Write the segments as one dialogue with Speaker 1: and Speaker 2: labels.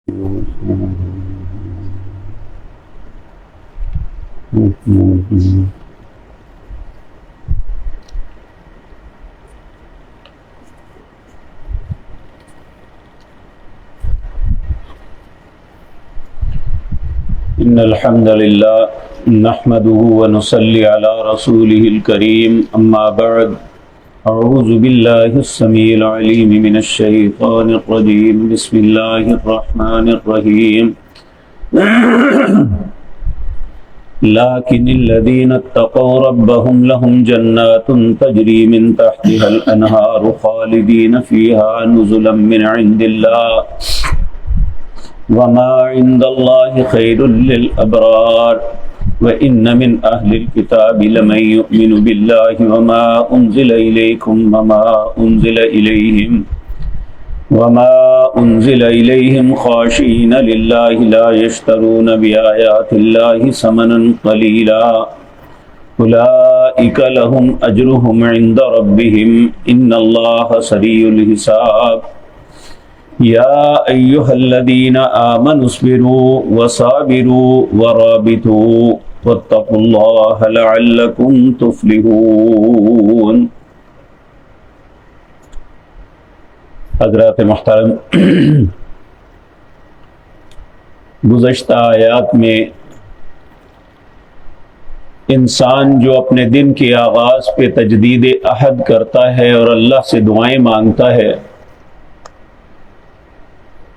Speaker 1: إن الحمد لله نحمده ونصلي على رسوله الكريم أما بعد أعوذ بالله السميع العليم من الشيطان الرجيم بسم الله الرحمن الرحيم لكن الذين اتقوا ربهم لهم جنات تجري من تحتها الأنهار خالدين فيها نزلا من عند الله وما عند الله خير للأبرار وإن من أهل الكتاب لمن يؤمن بالله وما أنزل إليكم وما أنزل إليهم خاشعين لله لا يشترون بآيات الله ثمنا قليلا أولئك لهم أجرهم عند ربهم إن الله سريع الحساب يا أيها الذين آمنوا اصبروا وصابروا ورابطوا واتقوا الله لعلكم تفلحون۔ حضرات محترم، گزشتہ آیات میں انسان جو اپنے دن کے آغاز پہ تجدید عہد کرتا ہے اور اللہ سے دعائیں مانگتا ہے،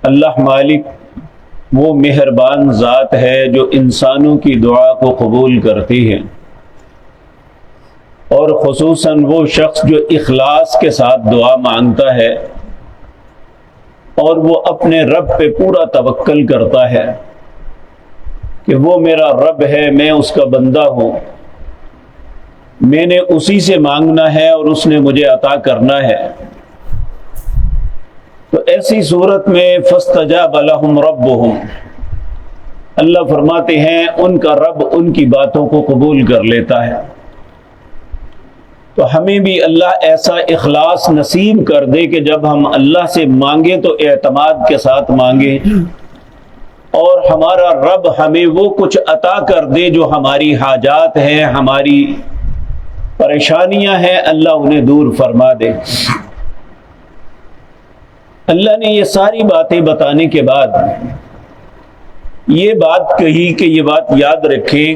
Speaker 1: اللہ مالک وہ مہربان ذات ہے جو انسانوں کی دعا کو قبول کرتی ہے، اور خصوصاً وہ شخص جو اخلاص کے ساتھ دعا مانگتا ہے اور وہ اپنے رب پہ پورا توکل کرتا ہے کہ وہ میرا رب ہے، میں اس کا بندہ ہوں، میں نے اسی سے مانگنا ہے اور اس نے مجھے عطا کرنا ہے۔ تو ایسی صورت میں فاستجاب لهم ربهم، اللہ فرماتے ہیں ان کا رب ان کی باتوں کو قبول کر لیتا ہے۔ تو ہمیں بھی اللہ ایسا اخلاص نصیب کر دے کہ جب ہم اللہ سے مانگیں تو اعتماد کے ساتھ مانگیں، اور ہمارا رب ہمیں وہ کچھ عطا کر دے جو ہماری حاجات ہیں، ہماری پریشانیاں ہیں، اللہ انہیں دور فرما دے۔ اللہ نے یہ ساری باتیں بتانے کے بعد یہ بات کہی کہ یہ بات یاد رکھیں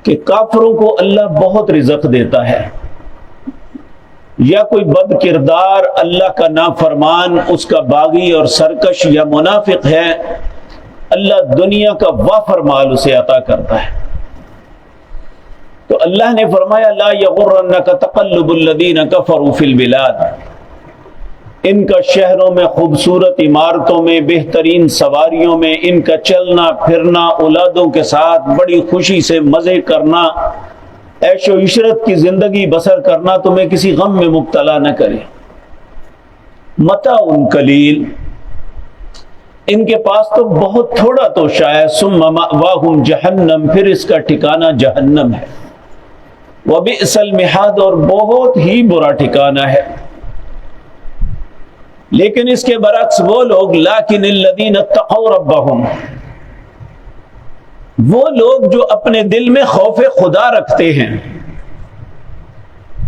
Speaker 1: کہ کافروں کو اللہ بہت رزق دیتا ہے، یا کوئی بد کردار اللہ کا نافرمان، اس کا باغی اور سرکش یا منافق ہے، اللہ دنیا کا وافر مال اسے عطا کرتا ہے۔ تو اللہ نے فرمایا لا یغرنک تقلب الذین کفروا فی البلاد، ان کا شہروں میں خوبصورت عمارتوں میں، بہترین سواریوں میں، ان کا چلنا پھرنا، اولادوں کے ساتھ بڑی خوشی سے مزے کرنا، عیش و عشرت کی زندگی بسر کرنا، تمہیں کسی غم میں مبتلا نہ کرے۔ متاع قلیل، ان کے پاس تو بہت تھوڑا تو شاید، ثم مأواہم جہنم، پھر اس کا ٹھکانہ جہنم ہے، وبئس المہاد، اور بہت ہی برا ٹھکانہ ہے۔ لیکن اس کے برعکس وہ لوگ لیکن الذین اتقوا ربہم، وہ لوگ جو اپنے دل میں خوف خدا رکھتے ہیں،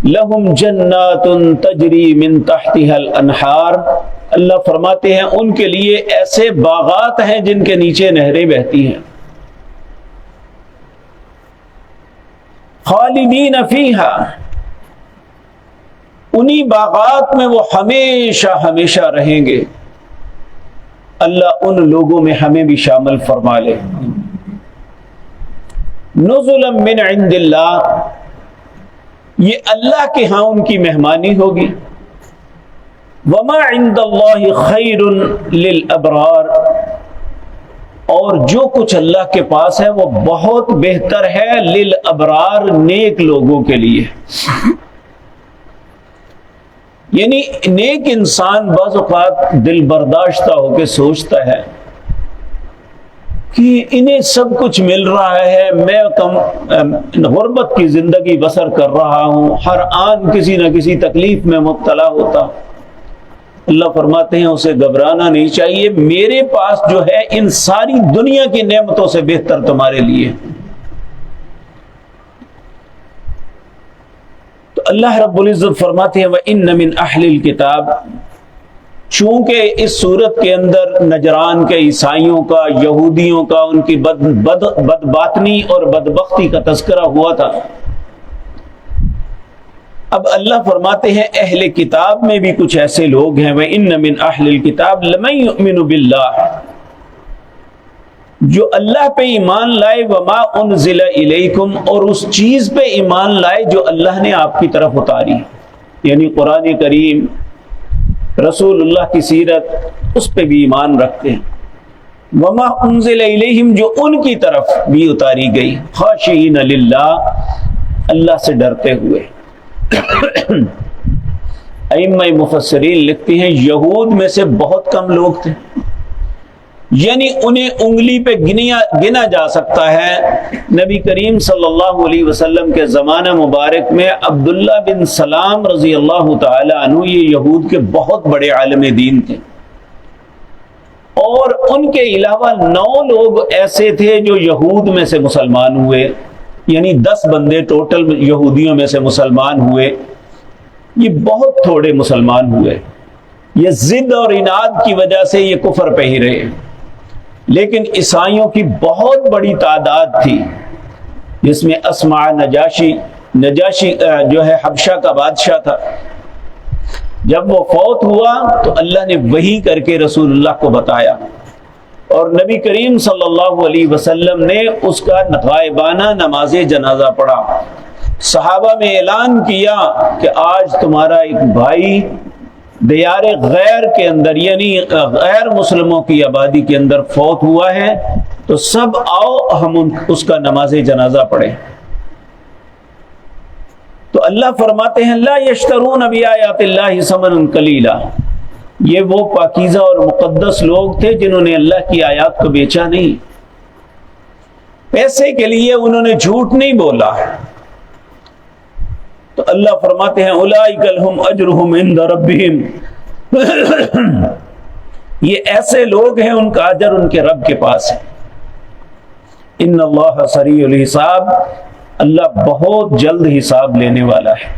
Speaker 1: لہم جنات تجری من تحتها الانہار، اللہ فرماتے ہیں ان کے لیے ایسے باغات ہیں جن کے نیچے نہریں بہتی ہیں، خالدین فیہا، انہی باغات میں وہ ہمیشہ ہمیشہ رہیں گے۔ اللہ ان لوگوں میں ہمیں بھی شامل فرما لے۔ نزلا من عند اللہ، یہ اللہ کے ہاں ان کی مہمانی ہوگی۔ وما عند اللہ خیر للابرار، اور جو کچھ اللہ کے پاس ہے وہ بہت بہتر ہے للابرار، نیک لوگوں کے لیے۔ یعنی نیک انسان بعض اوقات دل برداشتہ ہو کے سوچتا ہے کہ انہیں سب کچھ مل رہا ہے، میں غربت کی زندگی بسر کر رہا ہوں، ہر آن کسی نہ کسی تکلیف میں مبتلا ہوتا، اللہ فرماتے ہیں اسے گھبرانا نہیں چاہیے، میرے پاس جو ہے ان ساری دنیا کی نعمتوں سے بہتر تمہارے لیے۔ تو اللہ رب العزت فرماتے ہیں وَإِنَّ مِنْ أَهْلِ الْكِتَابِ، چونکہ اس صورت کے اندر نجران کے عیسائیوں کا، یہودیوں کا، ان کی بدباطنی اور بدبختی کا تذکرہ ہوا تھا، اب اللہ فرماتے ہیں اہل کتاب میں بھی کچھ ایسے لوگ ہیں وَإِنَّ مِنْ أَهْلِ الْكِتَابِ لَمَن يُؤْمِنُ بِاللَّهِ، جو اللہ پہ ایمان لائے، وما انزل الیکم، اور اس چیز پہ ایمان لائے جو اللہ نے آپ کی طرف اتاری، یعنی قرآن کریم، رسول اللہ کی سیرت، اس پہ بھی ایمان رکھتے ہیں۔ وما انزل الیہم، جو ان کی طرف بھی اتاری گئی، خاشعین للہ، اللہ سے ڈرتے ہوئے۔ ائمہ مفسرین لکھتے ہیں یہود میں سے بہت کم لوگ تھے، یعنی انہیں انگلی پہ گنا جا سکتا ہے۔ نبی کریم صلی اللہ علیہ وسلم کے زمانہ مبارک میں عبداللہ بن سلام رضی اللہ تعالی عنہ، یہ یہود کے بہت بڑے عالم دین تھے، اور ان کے علاوہ 9 لوگ ایسے تھے جو یہود میں سے مسلمان ہوئے، یعنی 10 بندے ٹوٹل یہودیوں میں سے مسلمان ہوئے۔ یہ بہت تھوڑے مسلمان ہوئے، یہ ضد اور عناد کی وجہ سے یہ کفر پہ ہی رہے، لیکن عیسائیوں کی بہت بڑی تعداد تھی، جس میں اسمع نجاشی جو ہے حبشہ کا بادشاہ تھا، جب وہ فوت ہوا تو اللہ نے وحی کر کے رسول اللہ کو بتایا، اور نبی کریم صلی اللہ علیہ وسلم نے اس کا غائبانہ نماز جنازہ پڑھا۔ صحابہ میں اعلان کیا کہ آج تمہارا ایک بھائی دیار غیر کے اندر، یعنی غیر مسلموں کی آبادی کے اندر فوت ہوا ہے، تو سب آؤ ہم اس کا نماز جنازہ پڑھیں۔ تو اللہ فرماتے ہیں لا یشترون بآیات اللہ ثمنا قلیلا، یہ وہ پاکیزہ اور مقدس لوگ تھے جنہوں نے اللہ کی آیات کو بیچا نہیں، پیسے کے لیے انہوں نے جھوٹ نہیں بولا۔ تو اللہ فرماتے ہیں اولئک لہم اجرہم عند ربہم، یہ ایسے لوگ ہیں ان کا اجر ان کے رب کے پاس ہے۔ ان اللہ سریع الحساب، اللہ بہت جلد حساب لینے والا ہے۔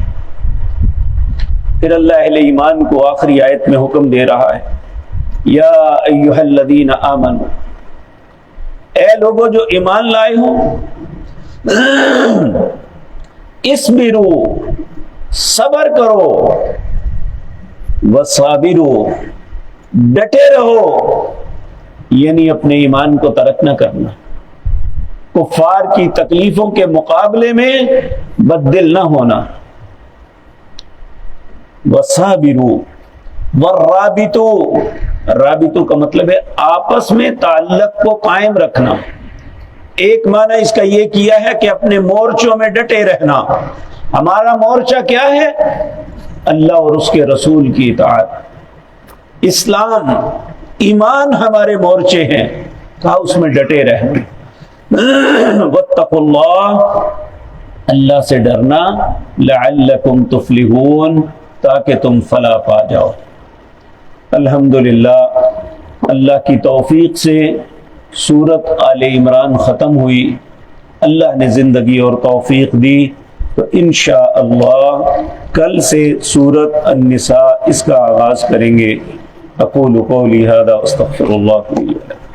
Speaker 1: پھر اللہ اہل ایمان کو آخری آیت میں حکم دے رہا ہے یا ایھا الذین آمنوا، اے لوگو جو ایمان لائے ہو، اسبروا، صبر کرو، وصابروا، ڈٹے رہو، یعنی اپنے ایمان کو ترک نہ کرنا، کفار کی تکلیفوں کے مقابلے میں بددل نہ ہونا۔ وصابروا والرابطوا، رابطوں کا مطلب ہے آپس میں تعلق کو قائم رکھنا۔ ایک معنی اس کا یہ کیا ہے کہ اپنے مورچوں میں ڈٹے رہنا۔ ہمارا مورچہ کیا ہے؟ اللہ اور اس کے رسول کی اطاعت، اسلام، ایمان ہمارے مورچے ہیں، کہا اس میں ڈٹے رہنا۔ واتقوا اللہ، اللہ سے ڈرنا، لعلکم تفلحون، تاکہ تم فلاح پا جاؤ۔ الحمدللہ اللہ کی توفیق سے سورت آل عمران ختم ہوئی، اللہ نے زندگی اور توفیق دی، تو انشاءاللہ کل سے سورت النساء اس کا آغاز کریں گے۔ اقول قولی ھذا واستغفر اللہ لی ولکم۔